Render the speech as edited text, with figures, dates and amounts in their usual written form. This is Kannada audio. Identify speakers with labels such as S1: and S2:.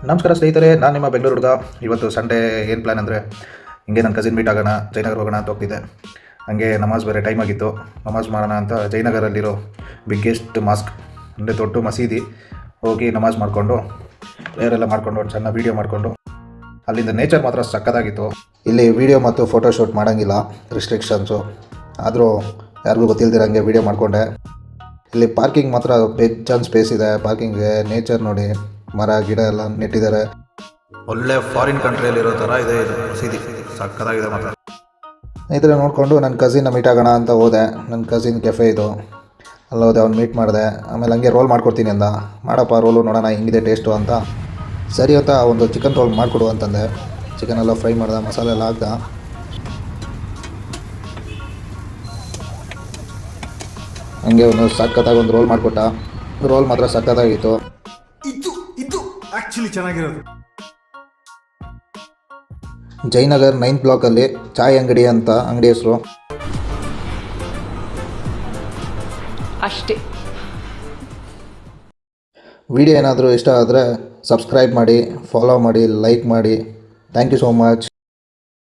S1: ನಮಸ್ಕಾರ ಸ್ನೇಹಿತರೆ, ನಾನು ನಿಮ್ಮ ಬೆಂಗಳೂರು ಹುಡುಗ. ಇವತ್ತು ಸಂಡೇ ಏನು ಪ್ಲ್ಯಾನ್ ಅಂದರೆ, ಹಿಂಗೆ ನನ್ನ ಕಸಿನ್ ಮೀಟ್ ಆಗೋಣ, ಜಯನಗರ ಹೋಗೋಣ ಅಂತ ಹೋಗ್ತಿದ್ದೆ. ಹಾಗೆ ನಮಾಜ್ ಬೇರೆ ಟೈಮ್ ಆಗಿತ್ತು. ನಮಾಜ್ ಮಾಡೋಣ ಅಂತ ಜಯನಗರಲ್ಲಿರೋ ಬಿಗ್ಗೆಸ್ಟ್ ಮಾಸ್ಕ್ ಅಂದರೆ ದೊಡ್ಡ ಮಸೀದಿ ಹೋಗಿ ನಮಾಜ್ ಮಾಡಿಕೊಂಡು ಪ್ರೇಯರೆಲ್ಲ ಮಾಡಿಕೊಂಡು ಒಂದು ಸಣ್ಣ ವೀಡಿಯೋ ಮಾಡಿಕೊಂಡು, ಅಲ್ಲಿಂದ ನೇಚರ್ ಮಾತ್ರ ಸಕ್ಕತ್ತಾಗಿತ್ತು. ಇಲ್ಲಿ ವೀಡಿಯೋ ಮತ್ತು ಫೋಟೋ ಶೂಟ್ ಮಾಡೋಂಗಿಲ್ಲ, ರಿಸ್ಟ್ರಿಕ್ಷನ್ಸು. ಆದರೂ ಯಾರಿಗೂ ಗೊತ್ತಿಲ್ದಿರಂಗೆ ವೀಡಿಯೋ ಮಾಡಿಕೊಂಡೆ. ಇಲ್ಲಿ ಪಾರ್ಕಿಂಗ್ ಮಾತ್ರ ಬೇಜಾನ್ ಸ್ಪೇಸ್ ಇದೆ. ಪಾರ್ಕಿಂಗ್ಗೆ ನೇಚರ್ ನೋಡಿ, ಮರ ಗಿಡ ಎಲ್ಲ ನೆಟ್ಟಿದ್ದಾರೆ. ಒಳ್ಳೆ ಫಾರಿನ್ ಕಂಟ್ರಿಯಲ್ಲಿರೋ ಥರ ಇದೆ ಇದು ಮಸೀದಿ, ಸಕ್ಕತ್ತಾಗಿದೆ ಮಾತ್ರ. ಸ್ನೇಹಿತರೆ ನೋಡಿಕೊಂಡು ನನ್ನ ಕಸಿನ್ನ ಮೀಟ್ ಆಗೋಣ ಅಂತ ಹೋದೆ. ನನ್ನ ಕಸಿನ್ ಕೆಫೆ ಇದು, ಅಲ್ಲೋದೆ, ಅವ್ನು ಮೀಟ್ ಮಾಡಿದೆ. ಆಮೇಲೆ ಹಂಗೆ ರೋಲ್ ಮಾಡ್ಕೊಡ್ತೀನಿ ಅಂದ. ಮಾಡಪ್ಪ ರೋಲು, ನೋಡೋಣ ಹೆಂಗಿದೆ ಟೇಸ್ಟು ಅಂತ. ಸರಿ ಅಂತ ಒಂದು ಚಿಕನ್ ರೋಲ್ ಮಾಡಿಕೊಡು ಅಂತಂದೆ. ಚಿಕನೆಲ್ಲ ಫ್ರೈ ಮಾಡ್ದೆ, ಮಸಾಲೆ ಎಲ್ಲ ಹಾಕ್ದೆ. ಹಂಗೆ ಒಂದು ಸಕ್ಕತ್ತಾಗಿ ಒಂದು ರೋಲ್ ಮಾಡಿಕೊಟ್ಟ. ರೋಲ್ ಮಾತ್ರ ಸಕ್ಕತ್ತಾಗಿತ್ತು.
S2: ಇದು ಆಕ್ಚುಲಿ ಚೆನ್ನಾಗಿರೋದು.
S1: ಜಯನಗರ್ 9th ಬ್ಲಾಕಲ್ಲಿ ಚಾಯ್ ಅಂಗಡಿ ಅಂತ ಅಂಗಡಿ ಹೆಸರು.
S3: ಅಷ್ಟೇ.
S1: ವಿಡಿಯೋ ಏನಾದರೂ ಇಷ್ಟ ಆದರೆ ಸಬ್ಸ್ಕ್ರೈಬ್ ಮಾಡಿ, ಫಾಲೋ ಮಾಡಿ, ಲೈಕ್ ಮಾಡಿ. Thank you so much.